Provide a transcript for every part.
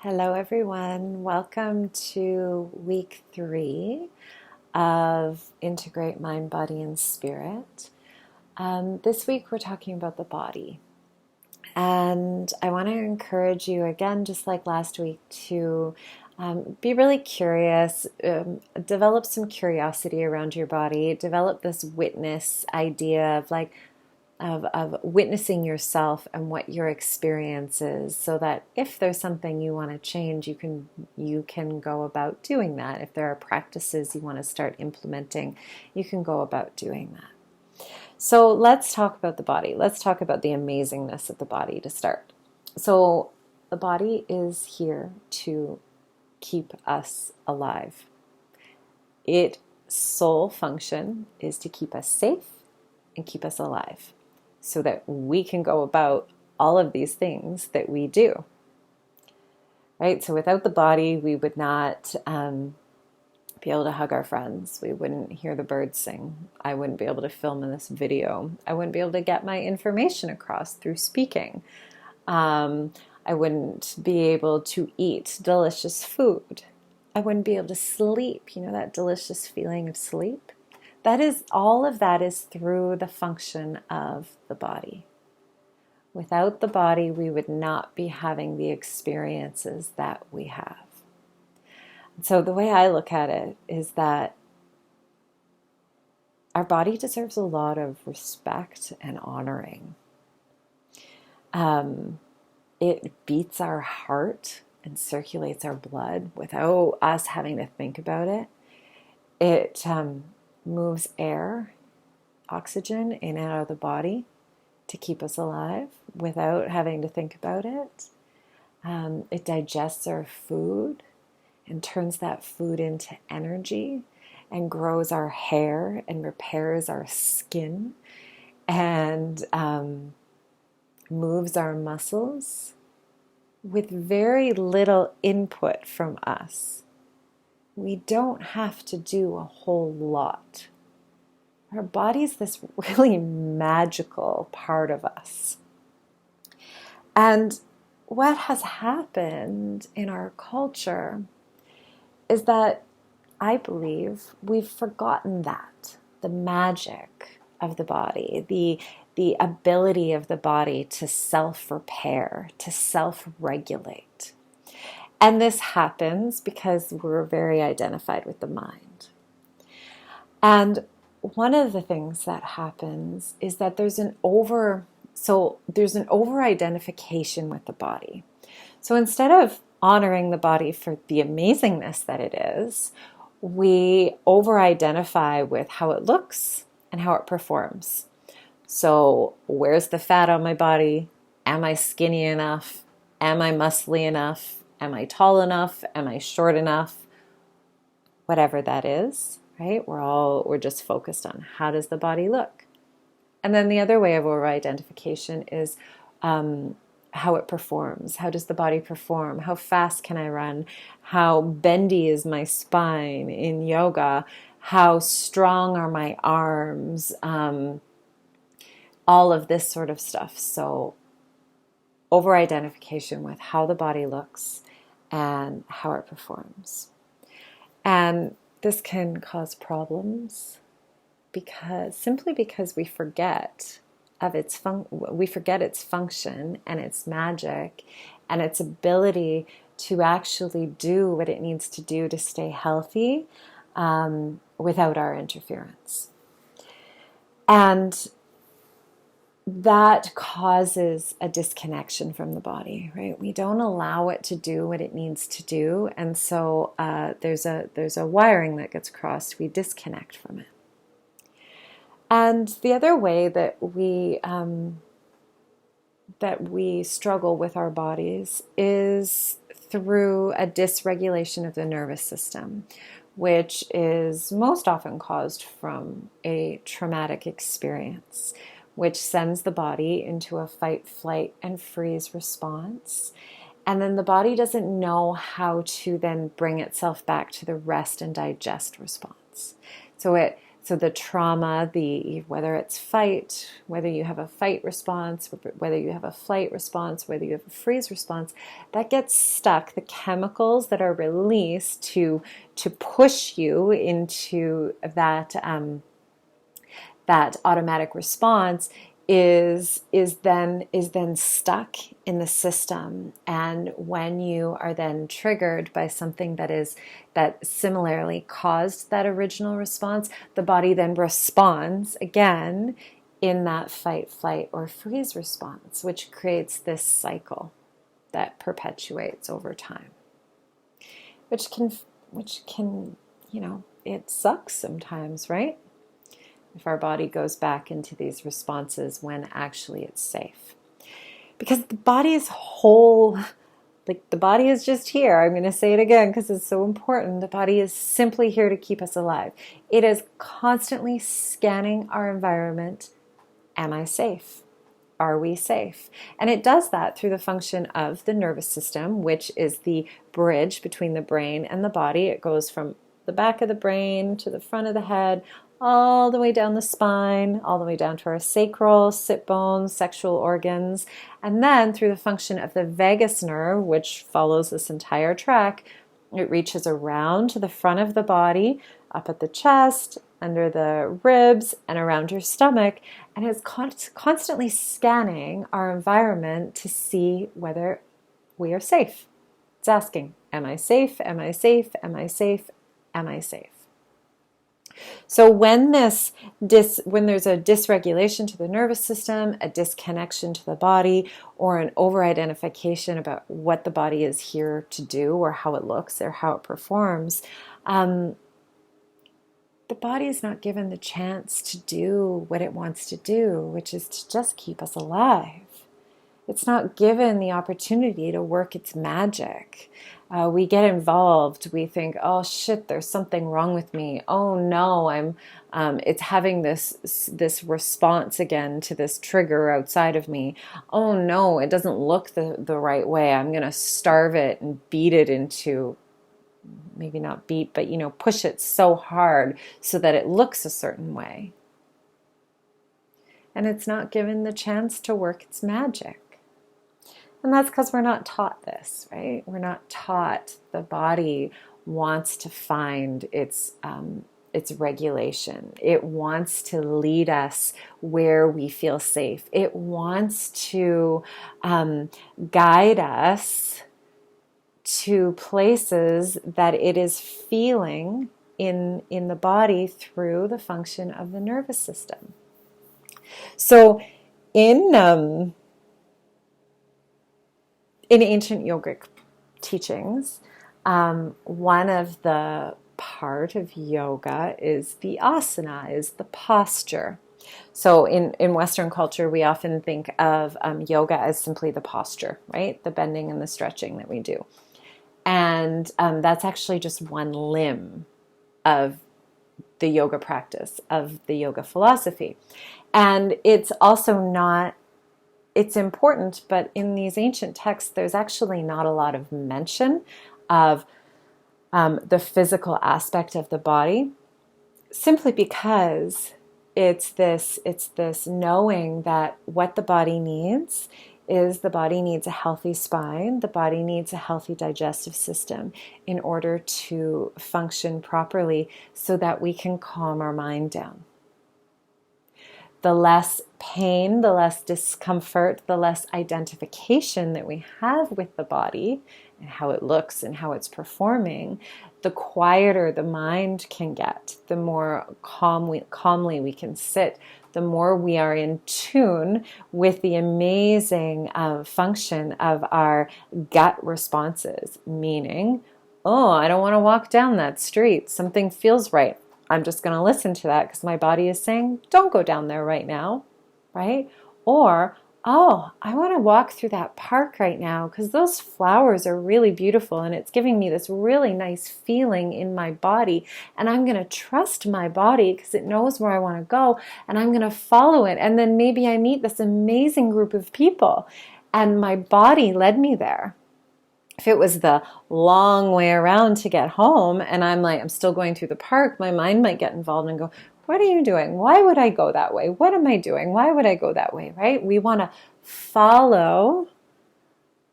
Hello, everyone. Welcome to week 3 of Integrate Mind, Body, and Spirit. This week, we're talking about the body. And I want to encourage you, again, just like last week, to be really curious, develop some curiosity around your body, develop this witness idea of witnessing yourself and what your experience is, so that if there's something you want to change, you can go about doing that. If there are practices you want to start implementing, you can go about doing that. So let's talk about the body. Let's talk about the amazingness of the body to start. So the body is here to keep us alive. Its sole function is to keep us safe and keep us alive, so that we can go about all of these things that we do, right? So without the body, we would not be able to hug our friends. We wouldn't hear the birds sing. I wouldn't be able to film in this video. I wouldn't be able to get my information across through speaking. I wouldn't be able to eat delicious food. I wouldn't be able to sleep. You know, that delicious feeling of sleep? All of that is through the function of the body. Without the body, we would not be having the experiences that we have. So the way I look at it is that our body deserves a lot of respect and honoring. It beats our heart and circulates our blood without us having to think about it. It moves air, oxygen in and out of the body to keep us alive without having to think about it. It digests our food and turns that food into energy and grows our hair and repairs our skin and moves our muscles with very little input from us. We don't have to do a whole lot. Our body's this really magical part of us. And what has happened in our culture is that I believe we've forgotten that, the magic of the body, the ability of the body to self-repair, to self-regulate. And this happens because we're very identified with the mind. And one of the things that happens is that there's an over-identification with the body. So instead of honoring the body for the amazingness that it is, we over-identify with how it looks and how it performs. So where's the fat on my body? Am I skinny enough? Am I muscly enough? Am I tall enough? Am I short enough? Whatever that is, right? We're just focused on how does the body look. And then the other way of over-identification is how it performs. How does the body perform? How fast can I run? How bendy is my spine in yoga? How strong are my arms? All of this sort of stuff. So over-identification with how the body looks and how it performs. And this can cause problems simply because we forget its function and its magic and its ability to actually do what it needs to do to stay healthy without our interference. And that causes a disconnection from the body, right? We don't allow it to do what it needs to do, and so there's a wiring that gets crossed. We disconnect from it. And the other way that we struggle with our bodies is through a dysregulation of the nervous system, which is most often caused from a traumatic experience, which sends the body into a fight, flight, and freeze response. And then the body doesn't know how to then bring itself back to the rest and digest response. So it So the trauma, whether it's fight, whether you have a fight response, whether you have a flight response, whether you have a freeze response, that gets stuck. The chemicals that are released to push you into that that automatic response is then stuck in the system. And when you are then triggered by something that similarly caused that original response, the body then responds again in that fight, flight, or freeze response, which creates this cycle that perpetuates over time, which can it sucks sometimes, right? If our body goes back into these responses when actually it's safe. Because the body is whole, like the body is just here. I'm going to say it again because it's so important. The body is simply here to keep us alive. It is constantly scanning our environment. Am I safe? Are we safe? And it does that through the function of the nervous system, which is the bridge between the brain and the body. It goes from the back of the brain to the front of the head, all the way down the spine, all the way down to our sacral, sit bones, sexual organs, and then through the function of the vagus nerve, which follows this entire track, it reaches around to the front of the body, up at the chest, under the ribs, and around your stomach, and is constantly scanning our environment to see whether we are safe. It's asking, am I safe? Am I safe? Am I safe? Am I safe? So when there's a dysregulation to the nervous system, a disconnection to the body, or an over-identification about what the body is here to do, or how it looks, or how it performs, the body is not given the chance to do what it wants to do, which is to just keep us alive. It's not given the opportunity to work its magic. We get involved. We think, oh shit, there's something wrong with me. Oh no, it's having this response again to this trigger outside of me. Oh no, it doesn't look the right way. I'm going to starve it and beat it into, maybe not beat, but push it so hard so that it looks a certain way. And it's not given the chance to work its magic. And that's because we're not taught this, right? We're not taught the body wants to find its regulation. It wants to lead us where we feel safe. It wants to guide us to places that it is feeling in the body through the function of the nervous system. So in ancient yogic teachings, one of the part of yoga is the asana, is the posture. So in Western culture, we often think of yoga as simply the posture, right? The bending and the stretching that we do. And that's actually just one limb of the yoga practice, of the yoga philosophy. And it's also not, it's important, but in these ancient texts, there's actually not a lot of mention of the physical aspect of the body, simply because it's this knowing that what the body needs is the body needs a healthy spine, the body needs a healthy digestive system in order to function properly so that we can calm our mind down. The less pain, the less discomfort, the less identification that we have with the body and how it looks and how it's performing, the quieter the mind can get, the more calmly we can sit, the more we are in tune with the amazing function of our gut responses, meaning, oh, I don't want to walk down that street. Something feels right. I'm just going to listen to that because my body is saying, don't go down there right now, right? Or, oh, I want to walk through that park right now because those flowers are really beautiful and it's giving me this really nice feeling in my body. And I'm going to trust my body because it knows where I want to go and I'm going to follow it. And then maybe I meet this amazing group of people and my body led me there. If it was the long way around to get home and I'm still going through the park, my mind might get involved and go, What are you doing? Why would I go that way? What am I doing? Why would I go that way, right? We want to follow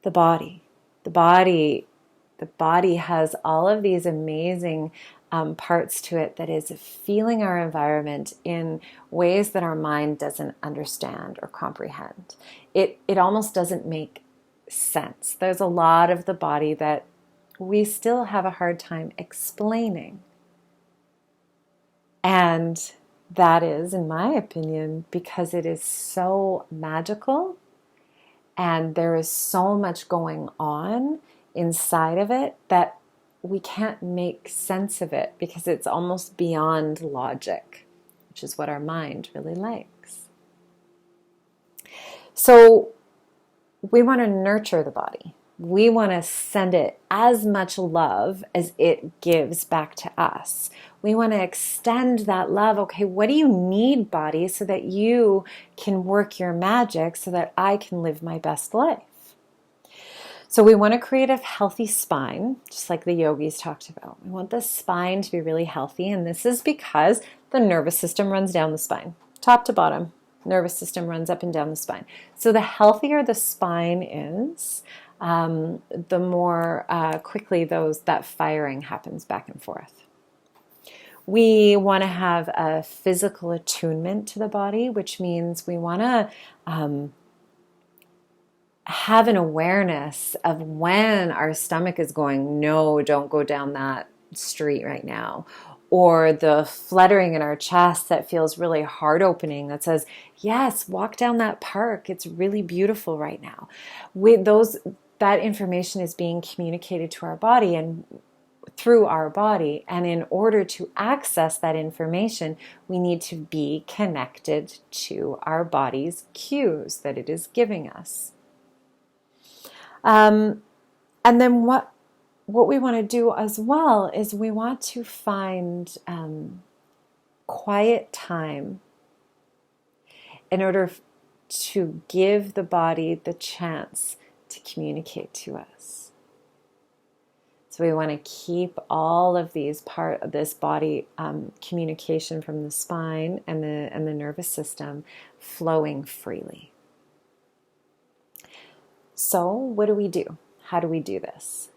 the body. The body, the body has all of these amazing parts to it that is feeling our environment in ways that our mind doesn't understand or comprehend. It almost doesn't make sense. There's a lot of the body that we still have a hard time explaining. And that is, in my opinion, because it is so magical and there is so much going on inside of it that we can't make sense of it because it's almost beyond logic, which is what our mind really likes. So we want to nurture the body. We want to send it as much love as it gives back to us. We want to extend that love. Okay, what do you need, body, so that you can work your magic so that I can live my best life? So we want to create a healthy spine, just like the yogis talked about. We want the spine to be really healthy, and this is because the nervous system runs down the spine, top to bottom. Nervous system runs up and down the spine. So the healthier the spine is, the more quickly that firing happens back and forth. We want to have a physical attunement to the body, which means we want to have an awareness of when our stomach is going, no, don't go down that street right now. Or the fluttering in our chest that feels really heart opening that says, yes, walk down that park. It's really beautiful right now. That information is being communicated to our body and through our body. And in order to access that information, we need to be connected to our body's cues that it is giving us. And then what we want to do as well is we want to find quiet time in order to give the body the chance to communicate to us. So we want to keep all of these part of this body communication from the spine and the nervous system flowing freely. So what do we do? How do we do this?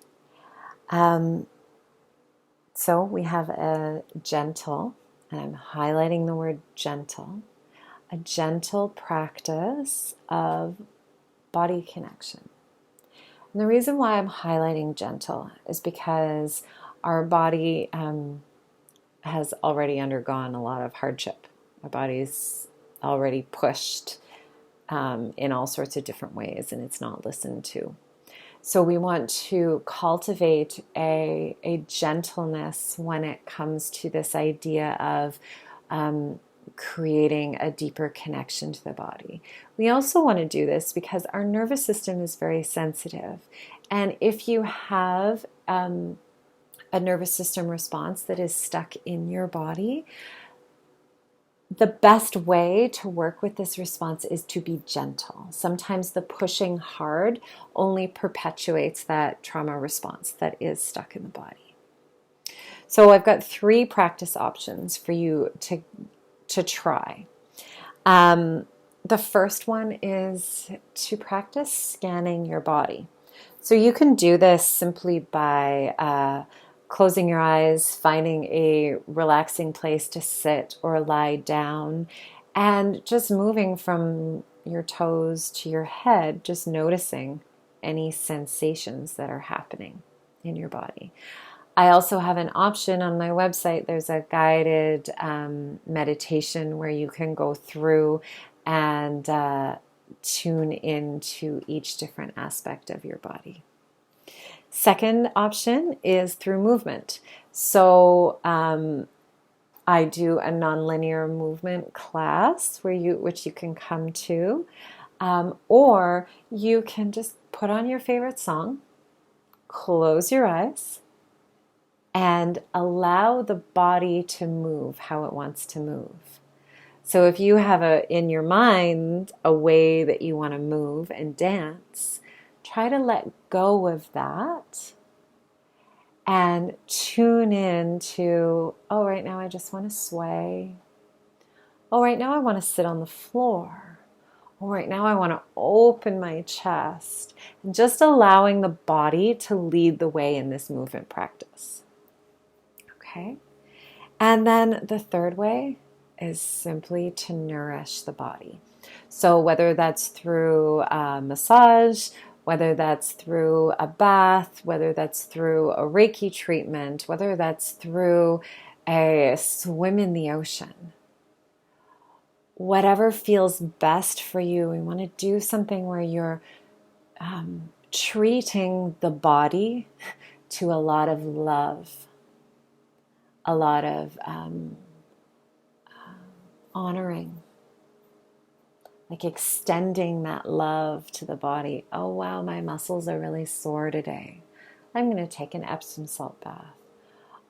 So we have a gentle, and I'm highlighting the word gentle, a gentle practice of body connection. And the reason why I'm highlighting gentle is because our body has already undergone a lot of hardship. Our body's already pushed in all sorts of different ways, and it's not listened to. So we want to cultivate a gentleness when it comes to this idea of creating a deeper connection to the body. We also want to do this because our nervous system is very sensitive. And if you have a nervous system response that is stuck in your body, the best way to work with this response is to be gentle. Sometimes the pushing hard only perpetuates that trauma response that is stuck in the body. So I've got 3 practice options for you to try. The first one is to practice scanning your body. So you can do this simply by closing your eyes, finding a relaxing place to sit or lie down, and just moving from your toes to your head, just noticing any sensations that are happening in your body. I also have an option on my website. There's a guided meditation where you can go through and tune into each different aspect of your body. Second option is through movement. So I do a nonlinear movement class which you can come to, or you can just put on your favorite song, close your eyes, and allow the body to move how it wants to move. So if you have in your mind a way that you want to move and dance, try to let go of that and tune in to, right now I just want to sway. Oh, right now I want to sit on the floor. Oh, right now I want to open my chest. And just allowing the body to lead the way in this movement practice. Okay? And then the third way is simply to nourish the body. So whether that's through a massage, whether that's through a bath, whether that's through a Reiki treatment, whether that's through a swim in the ocean, whatever feels best for you, we want to do something where you're treating the body to a lot of love, a lot of honoring, like extending that love to the body. Oh, wow, my muscles are really sore today. I'm going to take an Epsom salt bath.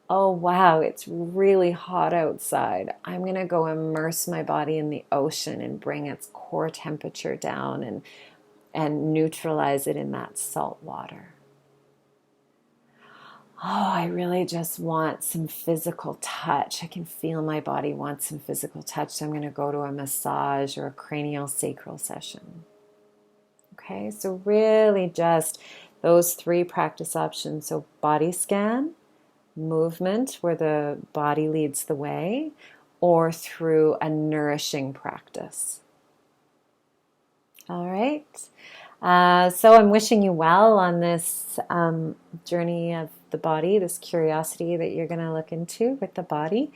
Oh, wow, it's really hot outside. I'm going to go immerse my body in the ocean and bring its core temperature down and neutralize it in that salt water. Oh, I really just want some physical touch. I can feel my body wants some physical touch, so I'm going to go to a massage or a craniosacral session. Okay, so really just those three practice options. So body scan, movement where the body leads the way, or through a nourishing practice. All right. So I'm wishing you well on this journey of the body, this curiosity that you're going to look into with the body.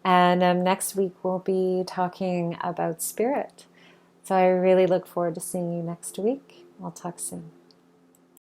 And next week we'll be talking about spirit. So I really look forward to seeing you next week. I'll talk soon.